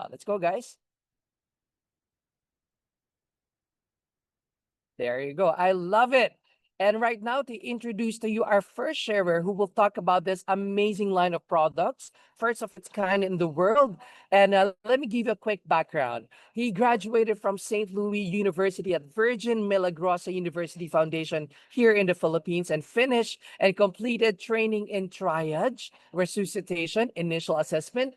Let's go, guys. There you go. I love it. And right now, to introduce to you our first sharer who will talk about this amazing line of products, first of its kind in the world. And let me give you a quick background. He graduated from St. Louis University at Virgin Milagrosa University Foundation here in the Philippines and finished and completed training in triage, resuscitation, initial assessment,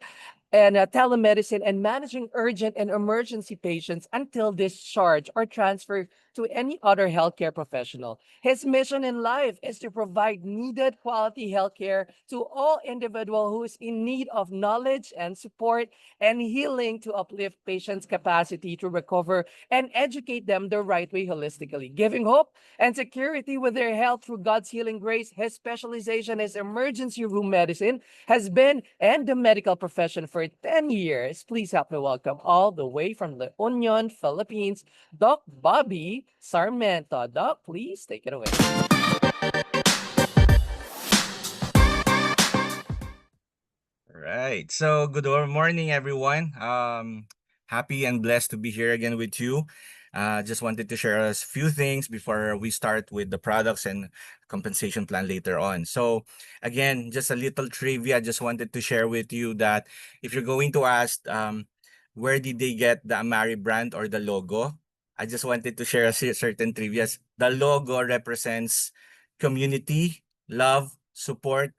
and telemedicine and managing urgent and emergency patients until discharge or transfer to any other healthcare professional. His mission in life is to provide needed quality healthcare to all individual who is in need of knowledge and support and healing to uplift patients' capacity to recover and educate them the right way holistically, giving hope and security with their health through God's healing grace. His specialization is emergency room medicine, has been in the medical profession for 10 years. Please help me welcome all the way from La Union, Philippines, Doc Bobby Sarmento. Doc, please take it away. Right. So morning, everyone. Happy and blessed to be here again with you. Just wanted to share a few things before we start with the products and compensation plan later on. So again, just a little trivia. Just wanted to share with you that if you're going to ask, where did they get the Amare brand or the logo? I just wanted to share a certain trivias. The logo represents community, love, support,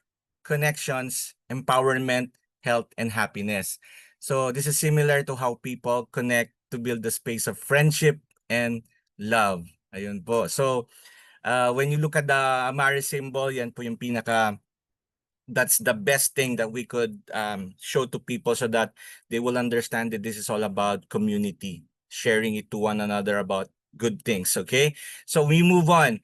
connections, empowerment, health, and happiness. So this is similar to how people connect to build the space of friendship and love. Ayun po. So when you look at the Amare symbol, yan po yung pinaka that's the best thing that we could show to people so that they will understand that this is all about community, sharing it to one another about good things. Okay, so we move on.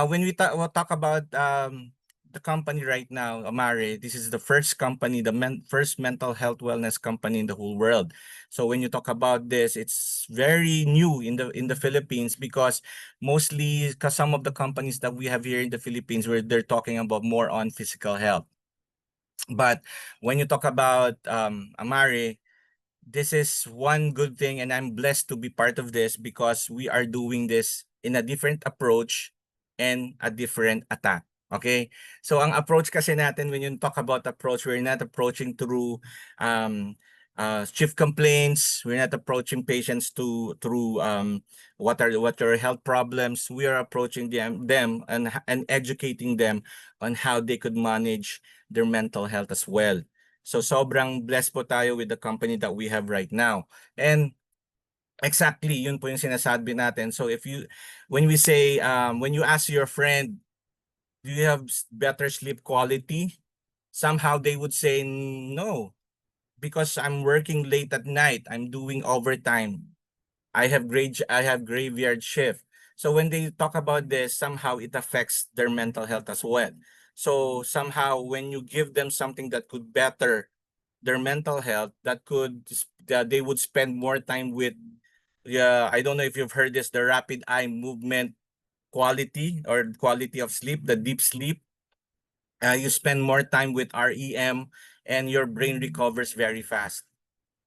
When we'll talk about the company right now, Amare, this is the first company, the first mental health wellness company in the whole world. So when you talk about this, it's very new in the Philippines because mostly because some of the companies that we have here in the Philippines where they're talking about more on physical health. But when you talk about Amare, this is one good thing, and I'm blessed to be part of this because we are doing this in a different approach and a different attack. Okay? So ang approach kasi natin, when you talk about approach, we're not approaching through um, chief complaints. We're not approaching patients through what are health problems. We are approaching them and educating them on how they could manage their mental health as well. So sobrang blessed po tayo with the company that we have right now. And exactly, yun po yung sinasabi natin. So when we say, when you ask your friend, do you have better sleep quality? Somehow they would say no, because I'm working late at night. I'm doing overtime. I have graveyard shift. So when they talk about this, somehow it affects their mental health as well. So somehow when you give them something that could better their mental health, that they would spend more time with, yeah, I don't know if you've heard this, the rapid eye movement quality or quality of sleep, the deep sleep. You spend more time with REM and your brain recovers very fast.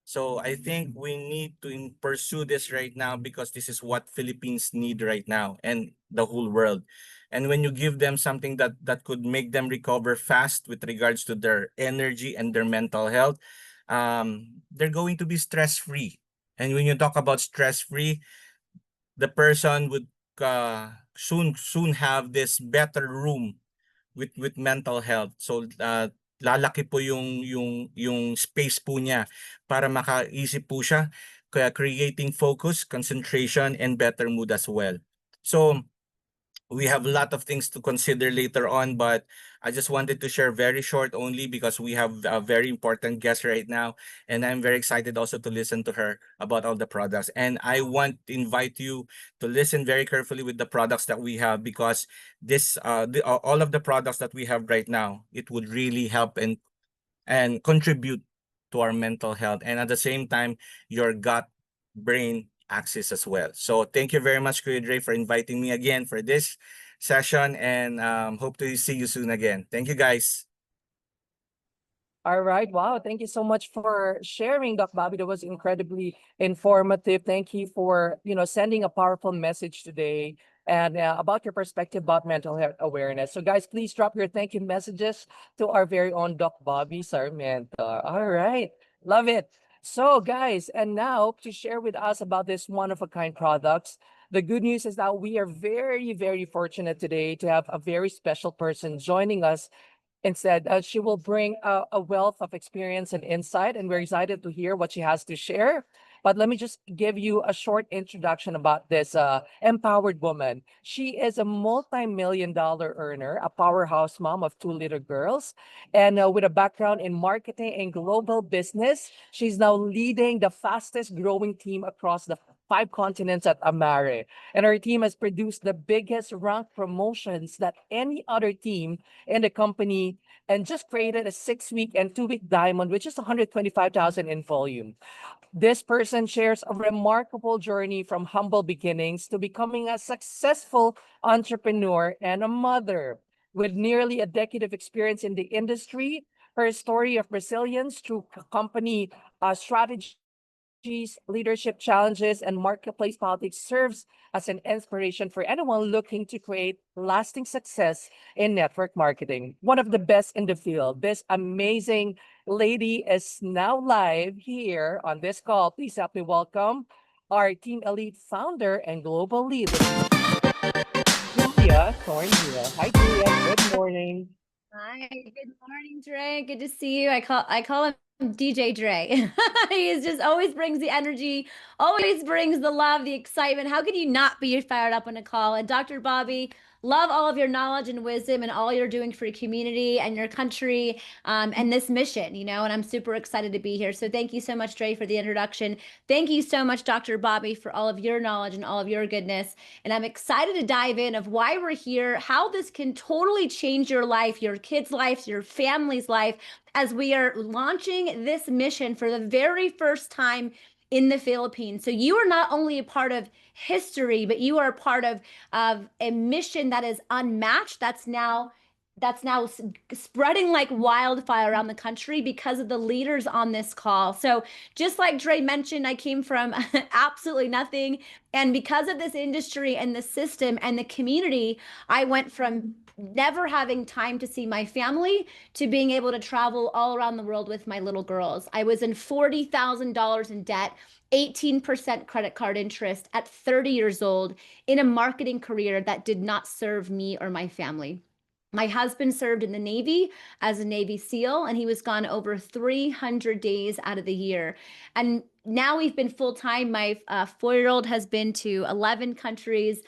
So I think we need to pursue this right now because this is what Philippines need right now and the whole world. And when you give them something that could make them recover fast with regards to their energy and their mental health, they're going to be stress free. And when you talk about stress free, the person would soon have this better room with mental health. So lalaki po yung space po niya para makaisip po siya, kaya creating focus, concentration, and better mood as well. So we have a lot of things to consider later on, but I just wanted to share very short only because we have a very important guest right now, and I'm very excited also to listen to her about all the products. And I want to invite you to listen very carefully with the products that we have because all of the products that we have right now, it would really help and contribute to our mental health, and at the same time your gut brain axis as well. So thank you very much, Kuya Dre, for inviting me again for this session, and hope to see you soon again. Thank you, guys. All right. Wow. Thank you so much for sharing, Doc Bobby. That was incredibly informative. Thank you for, sending a powerful message today and about your perspective about mental health awareness. So guys, please drop your thank you messages to our very own Doc Bobby, our mentor. All right. Love it. So guys, and now to share with us about this one of a kind products. The good news is that we are very, very fortunate today to have a very special person joining us. Instead, she will bring a wealth of experience and insight, and we're excited to hear what she has to share. But let me just give you a short introduction about this empowered woman. She is a multi-million dollar earner, a powerhouse mom of two little girls, and with a background in marketing and global business. She's now leading the fastest growing team across the five continents at Amare. And her team has produced the biggest rank promotions that any other team in the company and just created a 6 week and 2 week diamond, which is 125,000 in volume. This person shares a remarkable journey from humble beginnings to becoming a successful entrepreneur and a mother. With nearly a decade of experience in the industry, her story of resilience through company strategies, leadership challenges, and marketplace politics serves as an inspiration for anyone looking to create lasting success in network marketing. One of the best in the field. This amazing lady is now live here on this call. Please help me welcome our Team Elite founder and global leader, Julia Thornhill. Hi, Julia. Good morning. Hi, good morning, Dre. Good to see you. I call him DJ Dre. He just always brings the energy, always brings the love, the excitement. How could you not be fired up on a call? And Dr. Bobby, love all of your knowledge and wisdom and all you're doing for your community and your country and this mission, and I'm super excited to be here. So thank you so much, Dre, for the introduction. Thank you so much, Dr. Bobby, for all of your knowledge and all of your goodness. And I'm excited to dive in of why we're here, how this can totally change your life, your kids' life, your family's life, as we are launching this mission for the very first time in the Philippines. So you are not only a part of history, but you are a part of a mission that is unmatched. That's now spreading like wildfire around the country because of the leaders on this call. So just like Dre mentioned, I came from absolutely nothing. And because of this industry and the system and the community, I went from never having time to see my family to being able to travel all around the world with my little girls. I was in $40,000 in debt, 18% credit card interest at 30 years old in a marketing career that did not serve me or my family. My husband served in the Navy as a Navy SEAL, and he was gone over 300 days out of the year. And now we've been full time. My 4-year-old has been to 11 countries.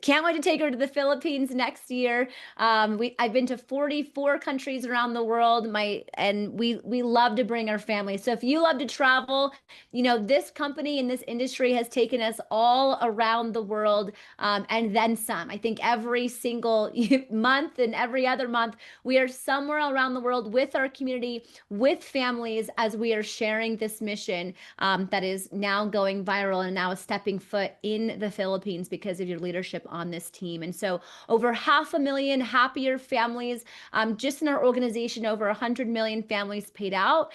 Can't wait to take her to the Philippines next year. I've been to 44 countries around the world. We love to bring our family. So if you love to travel, this company and this industry has taken us all around the world and then some. I think every single month and every other month, we are somewhere around the world with our community, with families, as we are sharing this mission that is now going viral and now stepping foot in the Philippines because of your leadership on this team. And so over 500,000 happier families, just in our organization, over 100 million families paid out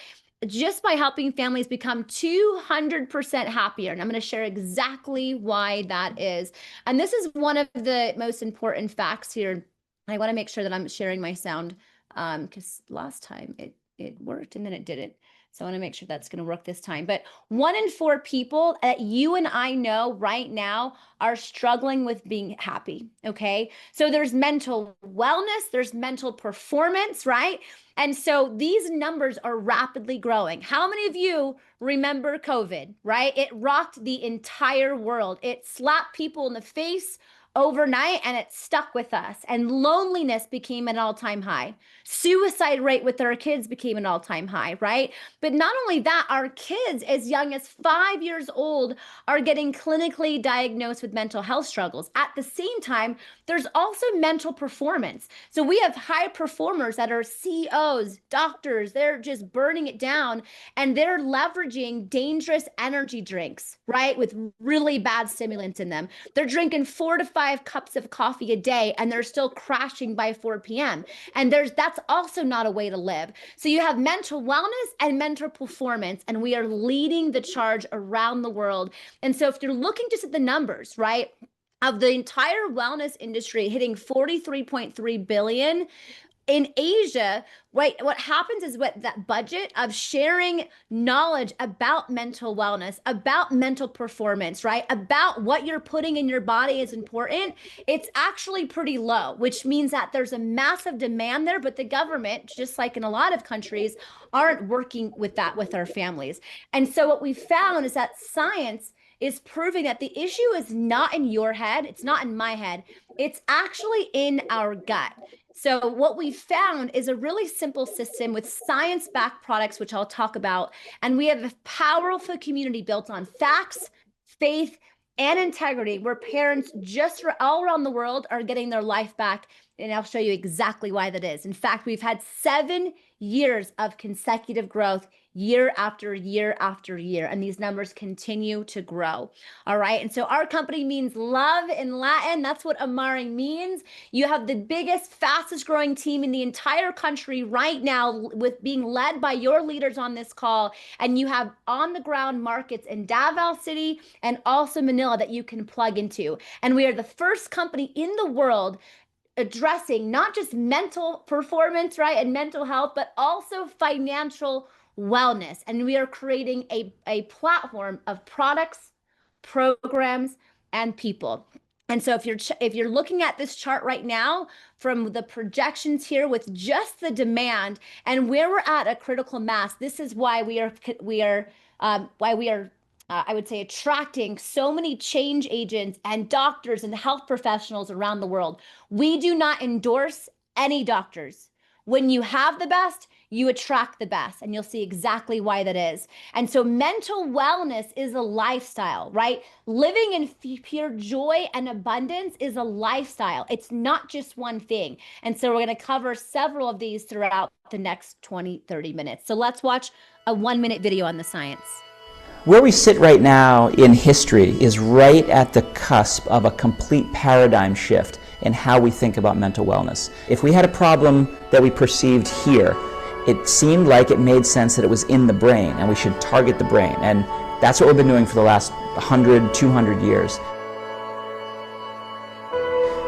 just by helping families become 200% happier. And I'm going to share exactly why that is. And this is one of the most important facts here. I want to make sure that I'm sharing my sound because last time it worked and then it didn't. So I want to make sure that's going to work this time. But 1 in 4 people that you and I know right now are struggling with being happy. Okay. So there's mental wellness, there's mental performance, right? And so these numbers are rapidly growing. How many of you remember COVID, right? It rocked the entire world. It slapped people in the face overnight and it stuck with us. And loneliness became an all-time high. Suicide rate with our kids became an all-time high, right? But not only that, our kids as young as 5 years old are getting clinically diagnosed with mental health struggles. At the same time, there's also mental performance. So we have high performers that are CEOs, doctors, they're just burning it down and they're leveraging dangerous energy drinks, right? With really bad stimulants in them. They're drinking 4 to 5 5 cups of coffee a day and they're still crashing by 4 p.m. And that's also not a way to live. So you have mental wellness and mental performance, and we are leading the charge around the world. And so if you're looking just at the numbers, right, of the entire wellness industry hitting 43.3 billion, in Asia, right, what happens is what that budget of sharing knowledge about mental wellness, about mental performance, right, about what you're putting in your body is important, it's actually pretty low, which means that there's a massive demand there, but the government, just like in a lot of countries, aren't working with that with our families. And so what we found is that science is proving that the issue is not in your head, it's not in my head, it's actually in our gut. So what we found is a really simple system with science-backed products, which I'll talk about. And we have a powerful community built on facts, faith, and integrity, where parents just all around the world are getting their life back. And I'll show you exactly why that is. In fact, we've had 7 years of consecutive growth, year after year after year, and these numbers continue to grow. All right. And so our company means love in Latin. That's what Amare means. You have the biggest, fastest growing team in the entire country right now, with being led by your leaders on this call. And you have on the ground markets in Davao City and also Manila that you can plug into. And we are the first company in the world addressing not just mental performance, right, and mental health, but also financial wellness. And we are creating a platform of products, programs, and people. And so if you're looking at this chart right now, from the projections here with just the demand and where we're at a critical mass, this is why we are I would say, attracting so many change agents and doctors and health professionals around the world. We do not endorse any doctors. When you have the best, you attract the best, and you'll see exactly why that is. And so mental wellness is a lifestyle, right? Living in pure joy and abundance is a lifestyle. It's not just one thing. And so we're going to cover several of these throughout the next 20, 30 minutes. So let's watch a 1-minute video on the science. Where we sit right now in history is right at the cusp of a complete paradigm shift in how we think about mental wellness. If we had a problem that we perceived here, it seemed like it made sense that it was in the brain and we should target the brain. And that's what we've been doing for the last 100, 200 years.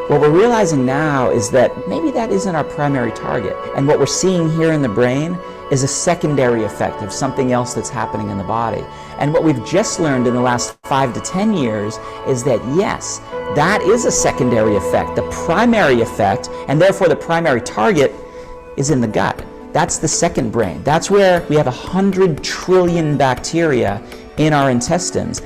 What we're realizing now is that maybe that isn't our primary target. And what we're seeing here in the brain is a secondary effect of something else that's happening in the body. And what we've just learned in the last 5 to 10 years is that yes, that is a secondary effect. The primary effect, and therefore the primary target, is in the gut. That's the second brain. That's where we have 100 trillion bacteria in our intestines.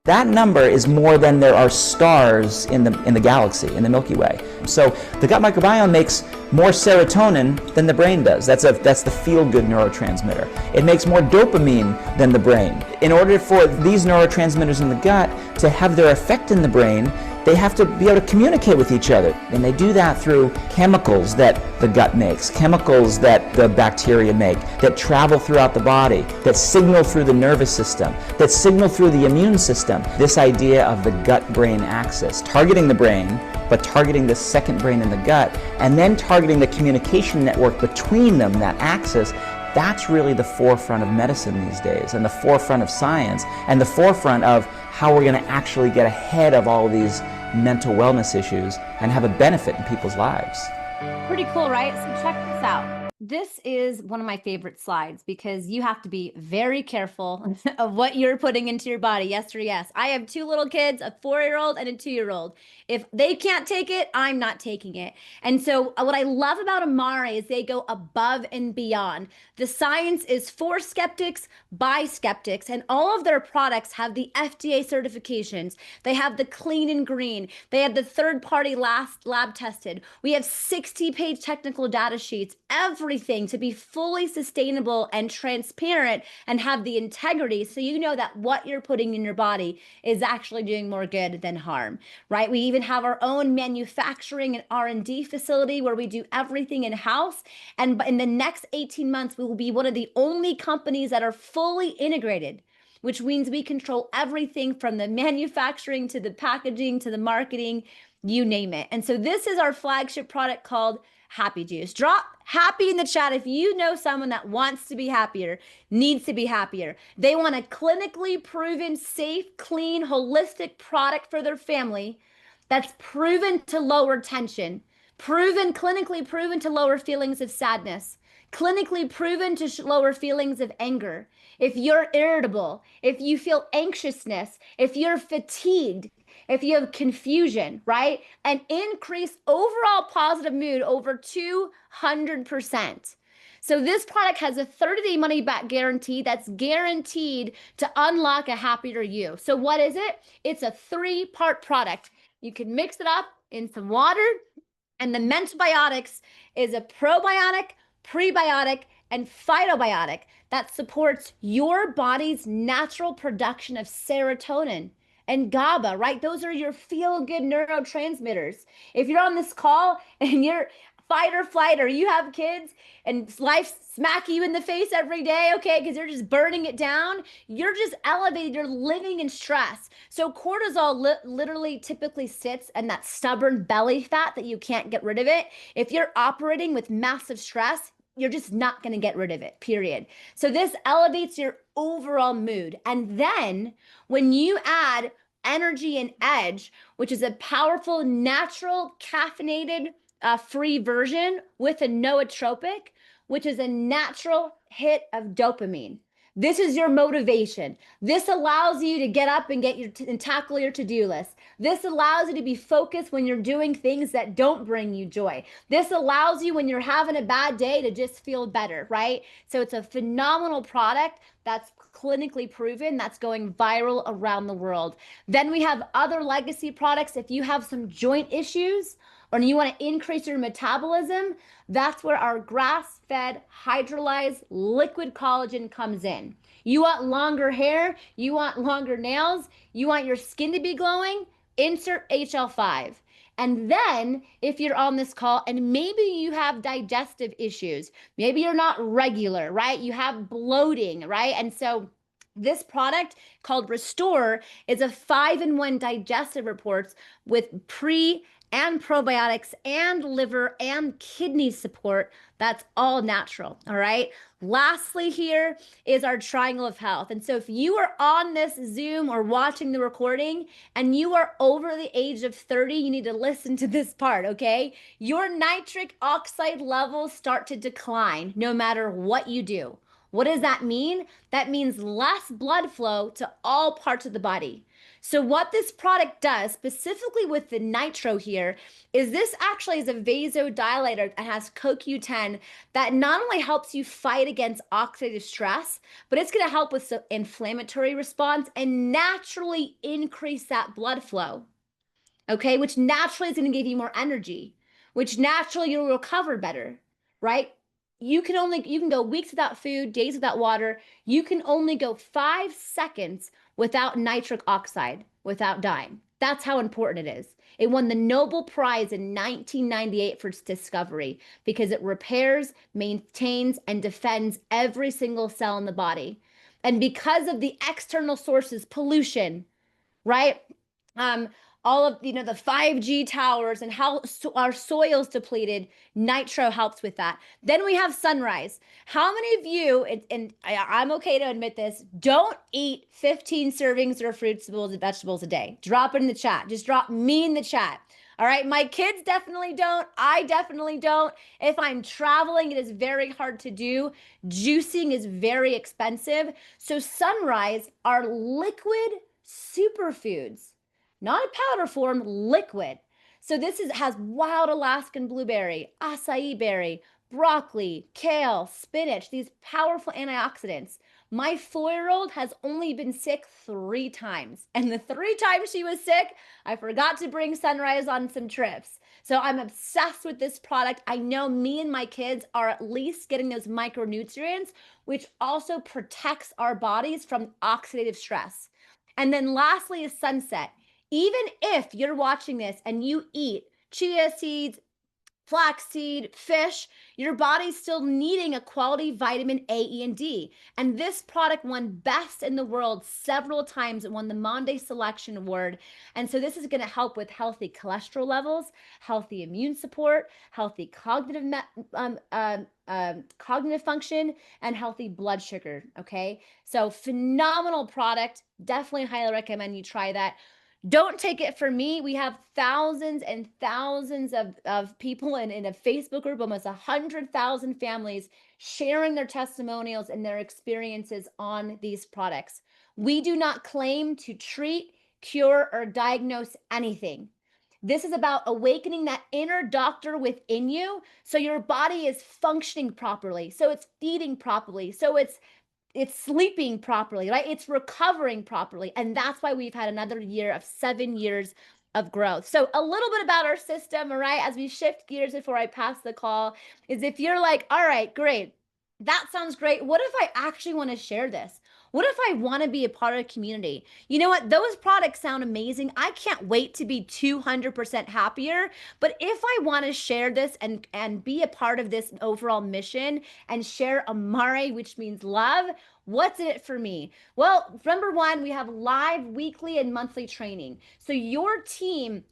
That number is more than there are stars in the galaxy, in the Milky Way. So the gut microbiome makes more serotonin than the brain does. That's the feel-good neurotransmitter. It makes more dopamine than the brain. In order for these neurotransmitters in the gut to have their effect in the brain, they have to be able to communicate with each other. And they do that through chemicals that the gut makes, chemicals that the bacteria make, that travel throughout the body, that signal through the nervous system, that signal through the immune system. This idea of the gut-brain axis, targeting the brain, but targeting the second brain in the gut, and then targeting the communication network between them, that axis, that's really the forefront of medicine these days, and the forefront of science, and the forefront of how we're going to actually get ahead of all of these mental wellness issues and have a benefit in people's lives. Pretty cool, right? So check this out. This is one of my favorite slides because you have to be very careful of what you're putting into your body. Yes or yes. I have 2 little kids, a 4-year-old and a 2-year-old. If they can't take it, I'm not taking it. And so what I love about Amare is they go above and beyond. The science is for skeptics, by skeptics, and all of their products have the FDA certifications. They have the clean and green. They have the third-party lab tested. We have 60-page technical data sheets, everything to be fully sustainable and transparent and have the integrity so you know that what you're putting in your body is actually doing more good than harm, right? We even have our own manufacturing and R&D facility where we do everything in-house. And in the next 18 months, we will be one of the only companies that are fully integrated which means we control everything from the manufacturing to the packaging to the marketing, you name it. And so this is our flagship product called Happy Juice. Drop happy in the chat if you know someone that wants to be happier, needs to be happier. They want a clinically proven, safe, clean, holistic product for their family that's proven to lower tension, clinically proven to lower feelings of sadness, clinically proven to lower feelings of anger. If you're irritable, if you feel anxiousness, if you're fatigued, if you have confusion, right? And increase overall positive mood over 200%. So this product has a 30-day money back guarantee that's guaranteed to unlock a happier you. So what is it? It's a 3-part product. You can mix it up in some water, and the Mentobiotics is a probiotic, prebiotic, and phytobiotic that supports your body's natural production of serotonin and GABA, right? Those are your feel-good neurotransmitters. If you're on this call and you're fight or flight, or you have kids and life smack you in the face every day, okay, because you're just burning it down, you're just elevated, you're living in stress. So cortisol literally typically sits in that stubborn belly fat that you can't get rid of it. If you're operating with massive stress, you're just not going to get rid of it, period. So this elevates your overall mood. And then when you add energy and edge, which is a powerful, natural, caffeinated, free version with a nootropic, which is a natural hit of dopamine. This is your motivation. This allows you to get up and and tackle your to-do list. This allows you to be focused when you're doing things that don't bring you joy. This allows you when you're having a bad day to just feel better, right? So it's a phenomenal product that's clinically proven, that's going viral around the world. Then we have other legacy products. If you have some joint issues or you want to increase your metabolism, that's where our grass-fed hydrolyzed liquid collagen comes in. You want longer hair, you want longer nails, you want your skin to be glowing, insert HL5. And then if you're on this call and maybe you have digestive issues, maybe you're not regular, right? You have bloating, right? And so this product called Restore is a 5-in-1 digestive reports with pre and probiotics and liver and kidney support. That's all natural. All right. Lastly, here is our triangle of health. And so if you are on this Zoom or watching the recording and you are over the age of 30, you need to listen to this part. Okay. Your nitric oxide levels start to decline no matter what you do. What does that mean? That means less blood flow to all parts of the body. So what this product does, specifically with the nitro here, is this actually is a vasodilator and has CoQ10 that not only helps you fight against oxidative stress, but it's going to help with the inflammatory response and naturally increase that blood flow. Okay, which naturally is going to give you more energy, which naturally you'll recover better, right? You can go weeks without food, days without water. You can only go 5 seconds without nitric oxide, without dying. That's how important it is. It won the Nobel Prize in 1998 for its discovery because it repairs, maintains, and defends every single cell in the body. And because of the external sources, pollution, right? All of the 5G towers and how our soil's depleted, nitro helps with that. Then we have sunrise. How many of you, and I'm okay to admit this, don't eat 15 servings of fruits and vegetables a day? Drop it in the chat. Just drop me in the chat. All right, my kids definitely don't. I definitely don't. If I'm traveling, it is very hard to do. Juicing is very expensive. So sunrise are liquid superfoods. Not a powder form, liquid. So this has wild Alaskan blueberry, acai berry, broccoli, kale, spinach, these powerful antioxidants. My 4-year-old has only been sick 3 times. And the 3 times she was sick, I forgot to bring Sunrise on some trips. So I'm obsessed with this product. I know me and my kids are at least getting those micronutrients, which also protects our bodies from oxidative stress. And then lastly is sunset. Even if you're watching this and you eat chia seeds, flaxseed, fish, your body's still needing a quality vitamin A, E, and D. And this product won best in the world several times. It won the Monday Selection Award. And so this is going to help with healthy cholesterol levels, healthy immune support, healthy cognitive function, and healthy blood sugar. Okay. So phenomenal product. Definitely highly recommend you try that. Don't take it from me. We have thousands and thousands of people in a Facebook group, almost 100,000 families sharing their testimonials and their experiences on these products. We do not claim to treat, cure, or diagnose anything. This is about awakening that inner doctor within you so your body is functioning properly, so it's feeding properly, so it's sleeping properly, right? It's recovering properly. And that's why we've had another year of 7 years of growth. So a little bit about our system, all right, as we shift gears before I pass the call, is if you're like, all right, great, that sounds great. What if I actually want to share this? What if I want to be a part of a community? You know what? Those products sound amazing. I can't wait to be 200% happier. But if I want to share this and be a part of this overall mission and share Amare, which means love, what's in it for me? Well, number one, we have live weekly and monthly training. So your team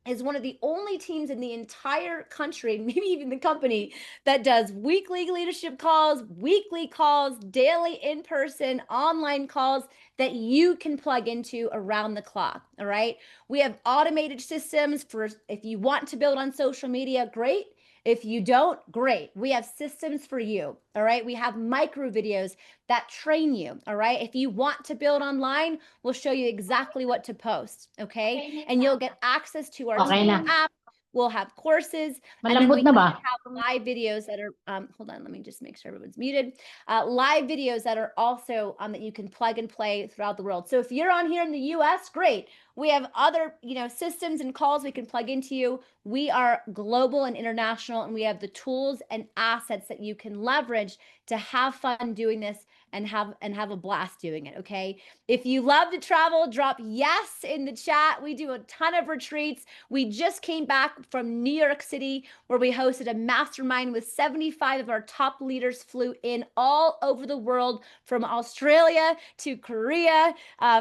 is one of the only teams in the entire country, maybe even the company, that does weekly leadership calls, weekly calls, daily in-person, online calls that you can plug into around the clock. All right. We have automated systems for if you want to build on social media, great. If you don't, great. We have systems for you. All right. We have micro videos that train you. All right. If you want to build online, we'll show you exactly what to post. Okay. And you'll get access to our Okay team na. app. We'll have courses. And then Malambot we na ba? have live videos that are, hold on, let me just make sure everyone's muted. Live videos that are also that you can plug and play throughout the world. So if you're on here in the US, great. We have other, systems and calls we can plug into you. We are global and international, and we have the tools and assets that you can leverage to have fun doing this and have a blast doing it. Okay. If you love to travel, drop yes in the chat. We do a ton of retreats. We just came back from New York City, where we hosted a mastermind with 75 of our top leaders flew in all over the world, from Australia to Korea,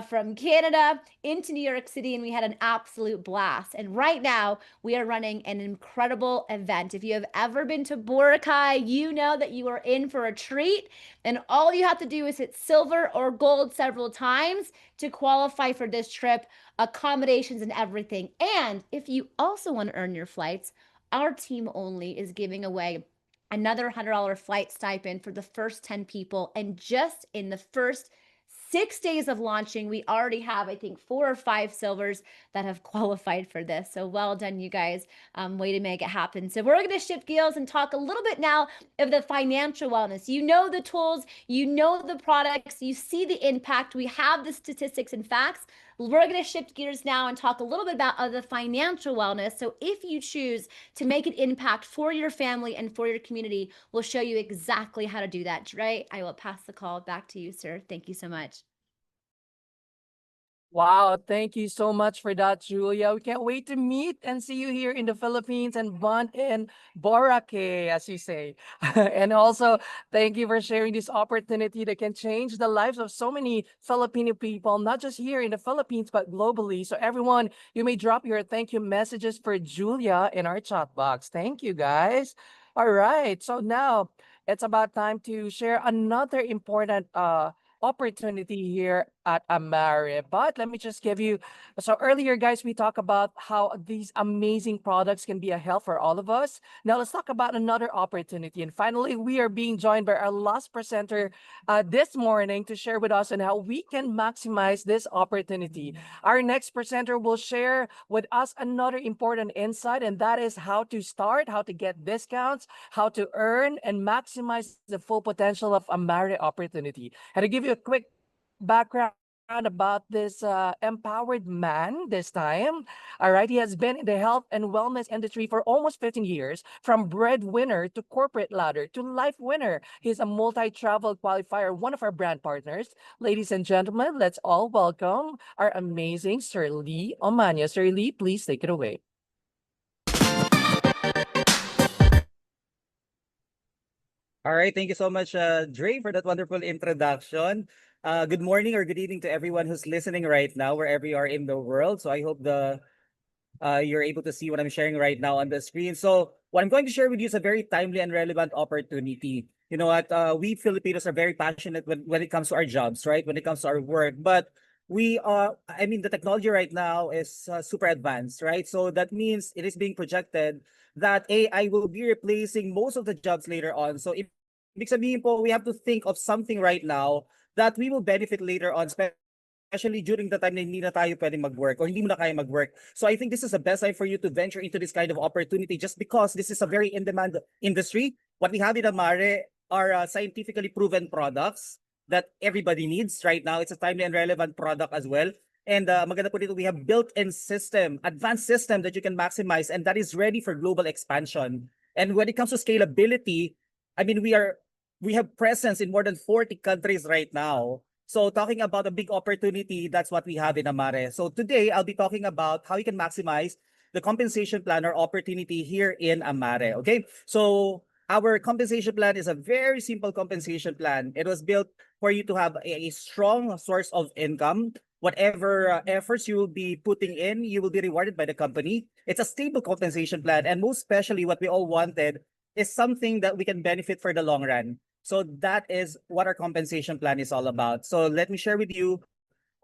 from Canada into New York City, and we had an absolute blast. And right now we are running an incredible event. If you have ever been to Boracay, you know that you are in for a treat, and all you have to do is hit silver or gold several times to qualify for this trip, accommodations and everything. And if you also want to earn your flights, our team only is giving away another $100 flight stipend for the first 10 people. And just in the first 6 days of launching, we already have, I think, 4 or 5 silvers that have qualified for this. So well done, you guys. Way to make it happen. So we're going to shift gears and talk a little bit now of the financial wellness. You know the tools, you know the products, you see the impact. We have the statistics and facts. We're going to shift gears now and talk a little bit about the financial wellness. So if you choose to make an impact for your family and for your community, we'll show you exactly how to do that, right? I will pass the call back to you, sir. Thank you so much. Wow, thank you so much for that, Julia. We can't wait to meet and see you here in the Philippines and bond in Boracay, as you say. And also, thank you for sharing this opportunity that can change the lives of so many Filipino people, not just here in the Philippines, but globally. So everyone, you may drop your thank you messages for Julia in our chat box. Thank you, guys. All right, so now it's about time to share another important opportunity here at Amare. But let me just give you, so earlier, guys, we talked about how these amazing products can be a help for all of us. Now let's talk about another opportunity. And finally, we are being joined by our last presenter this morning to share with us on how we can maximize this opportunity. Our next presenter will share with us another important insight, and that is how to start, how to get discounts, how to earn and maximize the full potential of Amare opportunity. And to give you a quick background about this empowered man this time. All right, he has been in the health and wellness industry for almost 15 years, from breadwinner to corporate ladder to life winner. He's a multi-travel qualifier, one of our brand partners. Ladies and gentlemen, let's all welcome our amazing Sir Lee Omania. Sir Lee, please take it away. All right, thank you so much, Dre, for that wonderful introduction. Good morning or good evening to everyone who's listening right now, wherever you are in the world. So I hope you're able to see what I'm sharing right now on the screen. So what I'm going to share with you is a very timely and relevant opportunity. You know what? We Filipinos are very passionate when it comes to our jobs, right? When it comes to our work, but I mean, the technology right now is super advanced, right? So that means it is being projected that AI will be replacing most of the jobs later on. So ibig sabihin po, we have to think of something right now that we will benefit later on, especially during the time na hindi na tayo pwedeng mag-work or hindi mo na kaya mag-work. So I think this is the best time for you to venture into this kind of opportunity just because this is a very in-demand industry. What we have in Amare are scientifically proven products that everybody needs right now. It's a timely and relevant product as well. And maganda po dito, we have built-in system, advanced system that you can maximize and that is ready for global expansion. And when it comes to scalability, I mean, we have presence in more than 40 countries right now. So talking about a big opportunity, that's what we have in Amare. So today, I'll be talking about how you can maximize the compensation plan or opportunity here in Amare. Okay, so our compensation plan is a very simple compensation plan. It was built for you to have a strong source of income. Whatever efforts you will be putting in, you will be rewarded by the company. It's a stable compensation plan. And most especially what we all wanted is something that we can benefit for the long run. So that is what our compensation plan is all about. So let me share with you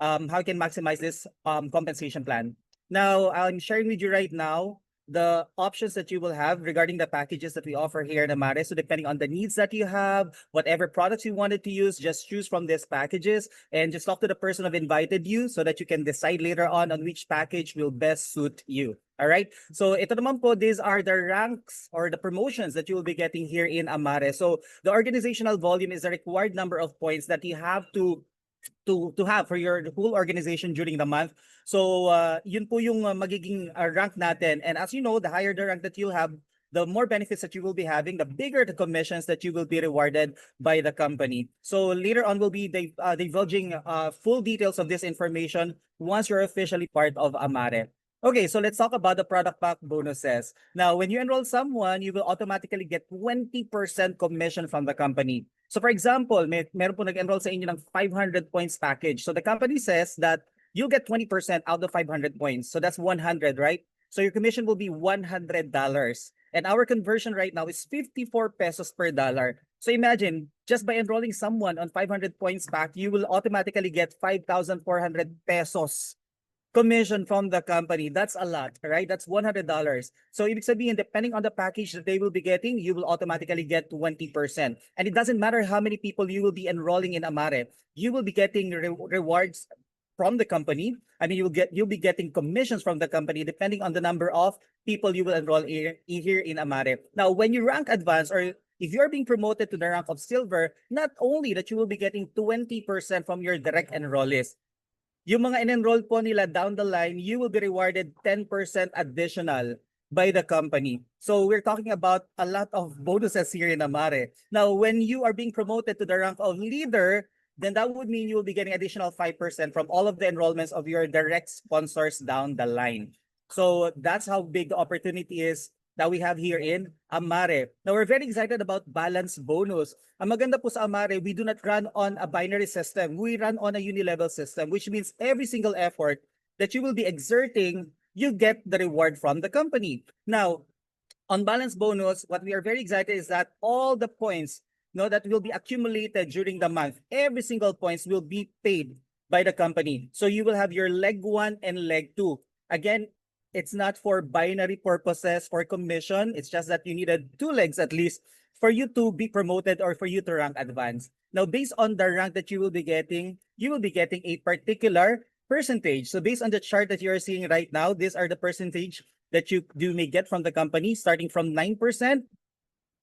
how you can maximize this compensation plan. Now, I'm sharing with you right now the options that you will have regarding the packages that we offer here in Amare. So depending on the needs that you have, whatever products you wanted to use, just choose from these packages and just talk to the person who invited you so that you can decide later on which package will best suit you. All right. So ito naman po, these are the ranks or the promotions that you will be getting here in Amare. So the organizational volume is the required number of points that you have to have for your whole organization during the month. So yun po yung magiging rank natin. And as you know, the higher the rank that you have, the more benefits that you will be having, the bigger the commissions that you will be rewarded by the company. So later on, we'll be divulging full details of this information once you're officially part of Amare. Okay, so let's talk about the product pack bonuses. Now, when you enroll someone, you will automatically get 20% commission from the company. So for example, meron po nag-enroll sa inyo ng 500 points package. So the company says that you'll get 20% out of 500 points. So that's 100, right? So your commission will be $100. And our conversion right now is 54 pesos per dollar. So imagine, just by enrolling someone on 500 points pack, you will automatically get 5,400 pesos commission from the company. That's a lot, right? That's $100. So ibig sabihin, depending on the package that they will be getting, you will automatically get 20%. And it doesn't matter how many people you will be enrolling in Amare. You will be getting rewards from the company. I mean, you'll be getting commissions from the company depending on the number of people you will enroll here in Amare. Now, when you rank advanced or if you're being promoted to the rank of silver, not only that you will be getting 20% from your direct enrollees, yung mga in-enroll po nila down the line, you will be rewarded 10% additional by the company. So we're talking about a lot of bonuses here in Amare. Now, when you are being promoted to the rank of leader, then that would mean you will be getting additional 5% from all of the enrollments of your direct sponsors down the line. So that's how big the opportunity is that we have here in Amare. Now, we're very excited about balance bonus. Ang maganda po sa Amare, we do not run on a binary system. We run on a unilevel system, which means every single effort that you will be exerting, you get the reward from the company. Now, on balance bonus, what we are very excited is that all the points that will be accumulated during the month, every single points will be paid by the company. So you will have your leg 1 and leg 2. Again, it's not for binary purposes for commission. It's just that you needed 2 legs at least for you to be promoted or for you to rank advanced. Now, based on the rank that you will be getting a particular percentage. So based on the chart that you're seeing right now, these are the percentage that you may get from the company, starting from 9%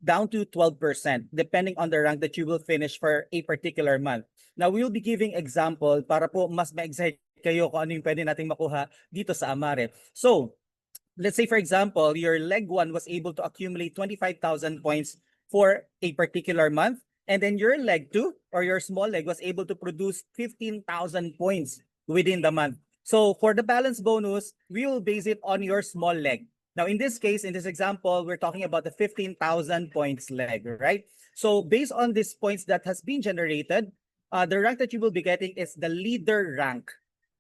down to 12%, depending on the rank that you will finish for a particular month. Now, we will be giving example para po mas ma-excite kayo kung ano yung pwede nating makuha dito sa Amare. So, let's say for example, your leg 1 was able to accumulate 25,000 points for a particular month, and then your leg 2 or your small leg was able to produce 15,000 points within the month. So, for the balance bonus, we will base it on your small leg. Now, in this case, in this example, we're talking about the 15,000 points leg, right? So based on these points that has been generated, the rank that you will be getting is the leader rank.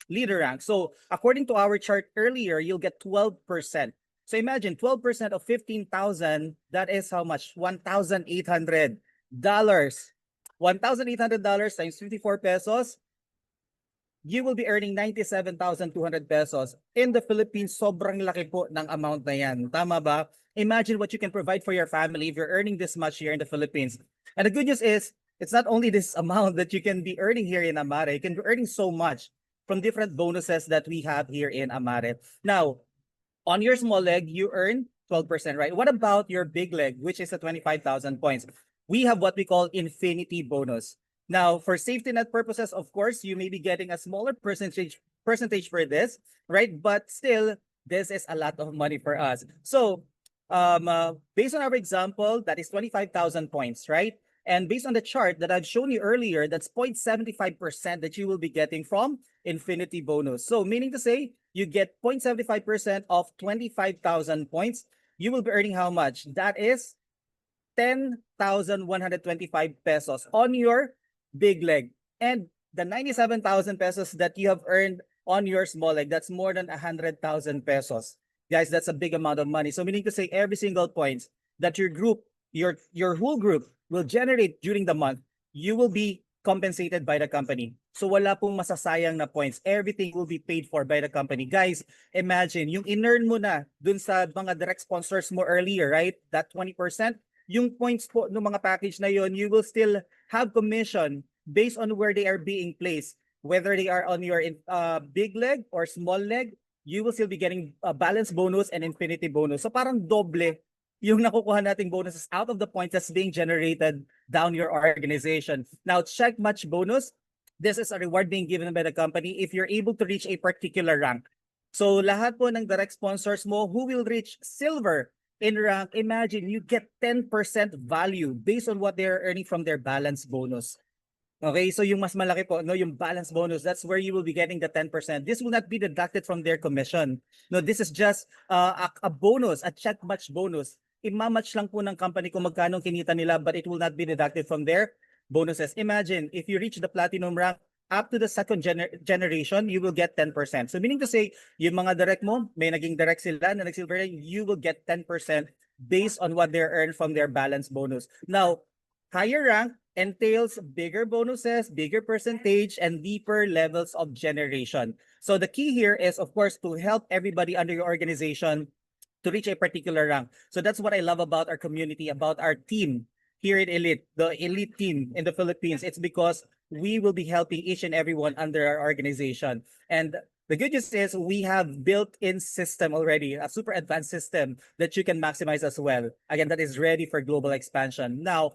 Leader rank. So according to our chart earlier, you'll get 12%. So imagine 12% of 15,000, that is how much? $1,800. $1,800 times 54 pesos, you will be earning 97,200 pesos. In the Philippines, sobrang laki po ng amount na yan. Tama ba? Imagine what you can provide for your family if you're earning this much here in the Philippines. And the good news is, it's not only this amount that you can be earning here in Amare, you can be earning so much from different bonuses that we have here in Amare. Now, on your small leg, you earn 12%, right? What about your big leg, which is a 25,000 points? We have what we call infinity bonus. Now, for safety net purposes, of course, you may be getting a smaller percentage for this, right? But still, this is a lot of money for us. So, based on our example, that is 25,000 points, right? And based on the chart that I've shown you earlier, that's 0.75% that you will be getting from infinity bonus. So, meaning to say, you get 0.75% of 25,000 points. You will be earning how much? That is 10,125 pesos on your big leg. And the 97,000 pesos that you have earned on your small leg, that's more than 100,000 pesos. Guys, that's a big amount of money. So meaning to say every single points that your group, your whole group will generate during the month, you will be compensated by the company. So wala pong masasayang na points. Everything will be paid for by the company. Guys, imagine, yung in-earn mo na dun sa mga direct sponsors mo earlier, right? That 20%, yung points po ng mga package na yon, you will still have commission based on where they are being placed. Whether they are on your big leg or small leg, you will still be getting a balance bonus and infinity bonus. So parang doble yung nakukuha nating bonuses out of the points that's being generated down your organization. Now, check match bonus. This is a reward being given by the company if you're able to reach a particular rank. So lahat po ng direct sponsors mo who will reach silver in rank, imagine you get 10% value based on what they're earning from their balance bonus. Okay, so yung mas malaki po, no, yung balance bonus, that's where you will be getting the 10%. This will not be deducted from their commission. No, this is just a bonus, a check match bonus. Imamatch lang po ng company kung magkano kinita nila, but it will not be deducted from their bonuses. Imagine, if you reach the platinum rank, up to the second generation, you will get 10%. So meaning to say, yung mga direct mo, may naging direct sila na nag-silver, you will get 10% based on what they earned from their balance bonus. Now, higher rank entails bigger bonuses, bigger percentage, and deeper levels of generation. So the key here is, of course, to help everybody under your organization to reach a particular rank. So that's what I love about our community, about our team here in Elite, the elite team in the Philippines. It's because we will be helping each and everyone under our organization. And the good news is we have built-in system already, a super advanced system that you can maximize as well. Again, that is ready for global expansion. Now,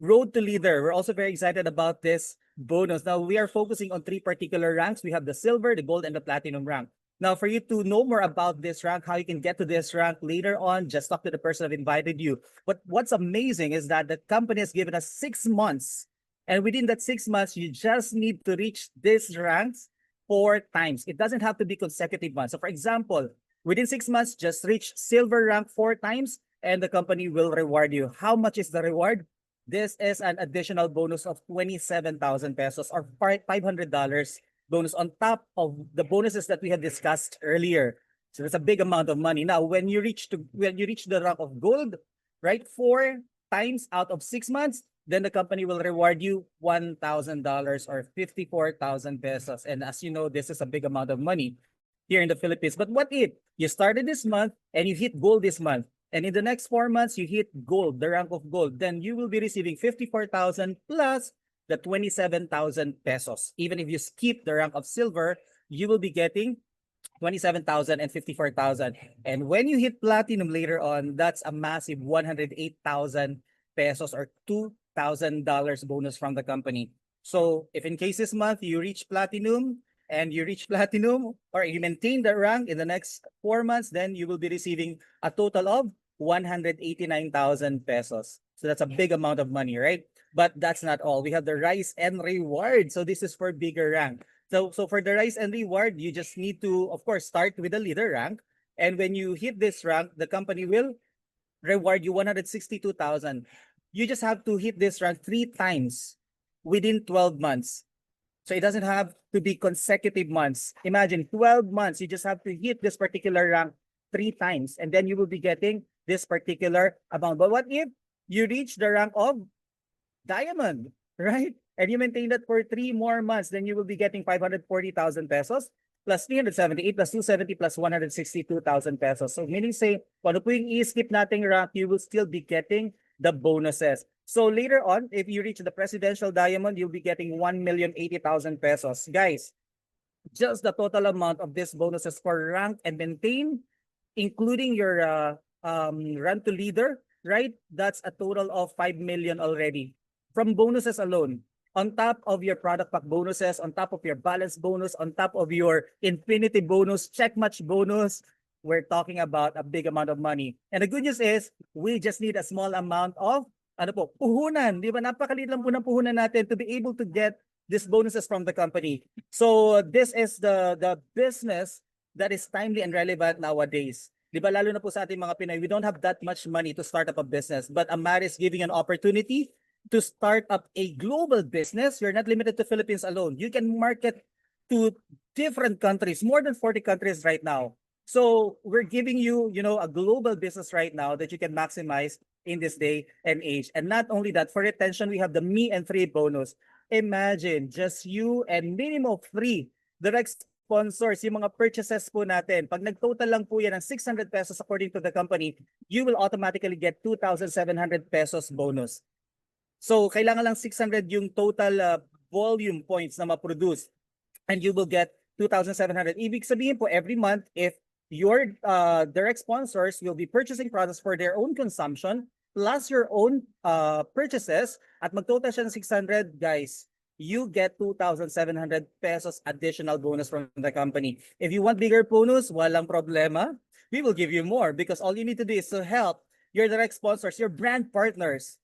Road to Leader. We're also very excited about this bonus. Now, we are focusing on 3 particular ranks. We have the silver, the gold, and the platinum rank. Now, for you to know more about this rank, how you can get to this rank later on, just talk to the person that invited you. But what's amazing is that the company has given us 6 months. And within that 6 months, you just need to reach these ranks 4 times. It doesn't have to be consecutive months. So for example, within 6 months, just reach silver rank 4 times and the company will reward you. How much is the reward? This is an additional bonus of 27,000 pesos or $500 bonus on top of the bonuses that we had discussed earlier. So that's a big amount of money. Now, when you reach the rank of gold, right, 4 times out of 6 months, then the company will reward you $1,000 or 54,000 pesos. And as you know, this is a big amount of money here in the Philippines. But what if you started this month and you hit gold this month, and in the next 4 months you hit gold, the rank of gold, then you will be receiving 54,000 plus the 27,000 pesos. Even if you skip the rank of silver, you will be getting 27,000 and 54,000. And when you hit platinum later on, that's a massive 108,000 pesos or $2,000 bonus from the company. So if in case this month you reach platinum or you maintain the rank in the next 4 months, then you will be receiving a total of 189,000 pesos. So that's a big amount of money, right? But that's not all. We have the rise and reward. So this is for bigger rank. So for the rise and reward, you just need to, of course, start with the leader rank. And when you hit this rank, the company will reward you 162,000. you just have to hit this rank 3 times within 12 months. So it doesn't have to be consecutive months. Imagine 12 months, you just have to hit this particular rank 3 times, and then you will be getting this particular amount. But what if you reach the rank of diamond, right? And you maintain that for 3 more months, then you will be getting 540,000 pesos plus 378 plus 270 plus 162,000 pesos. So meaning say, kung ano po yung i-skip nating rank, you will still be getting the bonuses. So later on, if you reach the presidential diamond, you'll be getting 1,080,000 pesos. Guys, just the total amount of this bonuses for rank and maintain, including your run to leader, right? That's a total of 5 million already from bonuses alone. On top of your product pack bonuses, on top of your balance bonus, on top of your infinity bonus, check match bonus, we're talking about a big amount of money. And the good news is, we just need a small amount of ano po, puhunan. Di ba? Napakaliit lang po ng puhunan natin to be able to get these bonuses from the company. So this is the business that is timely and relevant nowadays. Di ba, lalo na po sa ating mga Pinoy, we don't have that much money to start up a business. But Amare is giving an opportunity to start up a global business. You're not limited to Philippines alone. You can market to different countries, more than 40 countries right now. So we're giving you, a global business right now that you can maximize in this day and age. And not only that, for retention, we have the me and 3 bonus. Imagine, just you and minimum of 3 direct sponsors, yung mga purchases po natin. Pag nag-total lang po yan ng 600 pesos according to the company, you will automatically get 2,700 pesos bonus. So kailangan lang 600 yung total volume points na ma-produce, and you will get 2,700. Ibig sabihin po, every month, if your direct sponsors will be purchasing products for their own consumption, plus your own purchases, at mag-total siya ng 600, guys, you get 2,700 pesos additional bonus from the company. If you want bigger bonus, walang problema. We will give you more, because all you need to do is to help your direct sponsors, your brand partners,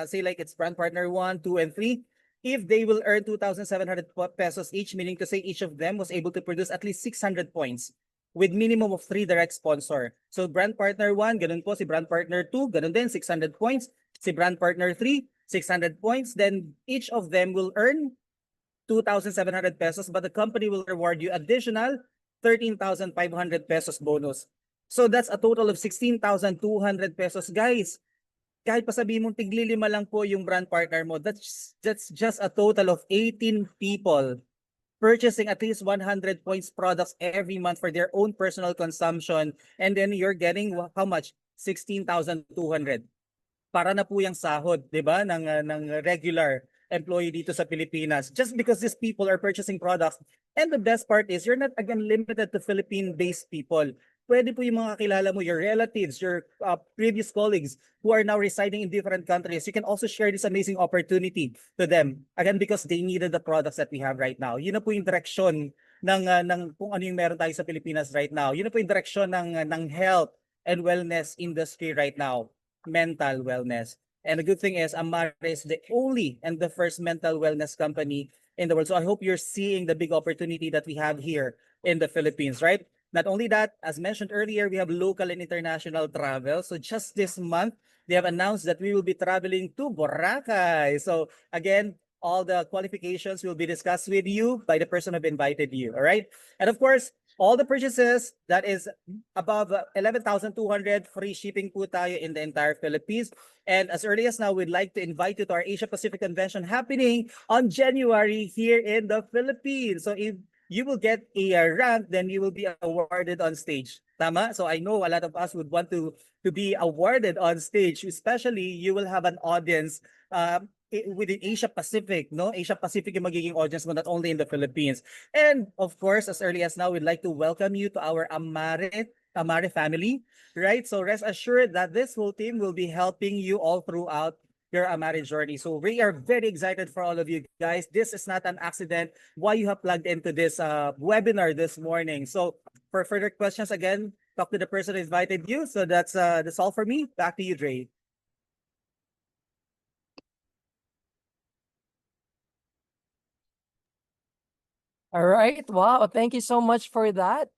say like it's brand partner 1, 2, and 3. If they will earn 2,700 pesos each, meaning to say each of them was able to produce at least 600 points with minimum of 3 direct sponsor. So brand partner 1, ganun po. Si brand partner 2, ganun din, 600 points. Si brand partner 3, 600 points. Then each of them will earn 2,700 pesos, but the company will reward you additional 13,500 pesos bonus. So that's a total of 16,200 pesos, guys. Kahit pa sabihin mong tigli-5 lang po yung brand partner mo, that's just a total of 18 people purchasing at least 100 points products every month for their own personal consumption, and then you're getting how much? 16,200. Para na po yung sahod, 'di ba, ng regular employee dito sa Pilipinas, just because these people are purchasing products. And the best part is, you're not again limited to Philippine-based people. Pwede po yung mga kilala mo, your relatives, your previous colleagues who are now residing in different countries. You can also share this amazing opportunity to them. Again, because they needed the products that we have right now. Yun na po yung direksyon ng kung ano yung meron tayo sa Pilipinas right now. Yun na po yung direksyon ng health and wellness industry right now. Mental wellness. And the good thing is, Amare is the only and the first mental wellness company in the world. So I hope you're seeing the big opportunity that we have here in the Philippines, right? Not only that, as mentioned earlier, we have local and international travel. So just this month, they have announced that we will be traveling to Boracay. So again, all the qualifications will be discussed with you by the person who invited you, all right? And of course, all the purchases that is above 11,200, free shipping po tayo in the entire Philippines. And as early as now, we'd like to invite you to our Asia Pacific Convention happening on January here in the Philippines. So if you will get a rank, then you will be awarded on stage. Tama? So I know a lot of us would want to be awarded on stage, especially you will have an audience within Asia Pacific, no? Asia Pacific yung magiging audience mo, not only in the Philippines. And of course, as early as now, we'd like to welcome you to our Amare family, right? So rest assured that this whole team will be helping you all throughout your Amare journey. So we are very excited for all of you guys. This is not an accident why you have plugged into this webinar this morning. So for further questions, again, talk to the person who invited you. So that's all for me. Back to you, Dre. All right. Wow. Thank you so much for that.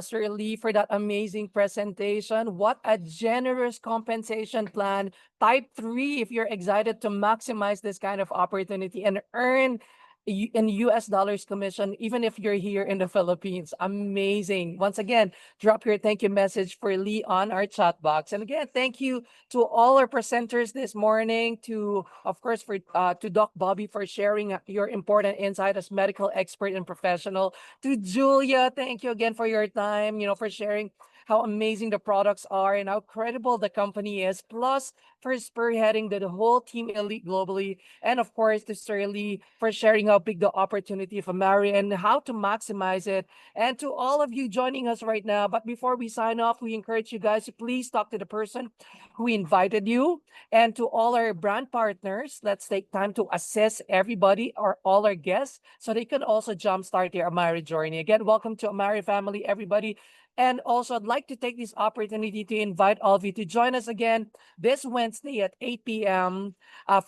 Sir Lee, for that amazing presentation. What a generous compensation plan. Type 3 if you're excited to maximize this kind of opportunity and earn in US dollars commission, even if you're here in the Philippines. Amazing. Once again, drop your thank you message for Lee on our chat box. And again, thank you to all our presenters this morning, to, of course, to Doc Bobby for sharing your important insight as medical expert and professional. To Julia, thank you again for your time, for sharing how amazing the products are and how credible the company is, plus for spearheading the whole team elite globally. And of course, to Sir Lee for sharing how big the opportunity of Amare and how to maximize it. And to all of you joining us right now. But before we sign off, we encourage you guys to please talk to the person who invited you. And to all our brand partners, let's take time to assess everybody or all our guests so they can also jumpstart their Amare journey. Again, welcome to Amare family, everybody. And also, I'd like to take this opportunity to invite all of you to join us again this Wednesday at 8 p.m.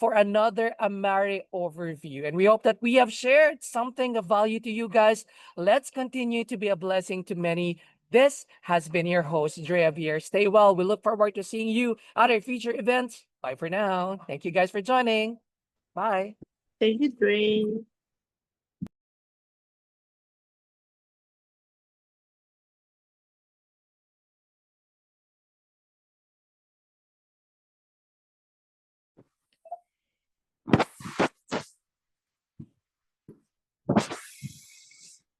For another Amare overview. And we hope that we have shared something of value to you guys. Let's continue to be a blessing to many. This has been your host, Drea Vier. Stay well. We look forward to seeing you at our future events. Bye for now. Thank you guys for joining. Bye. Thank you, Dre.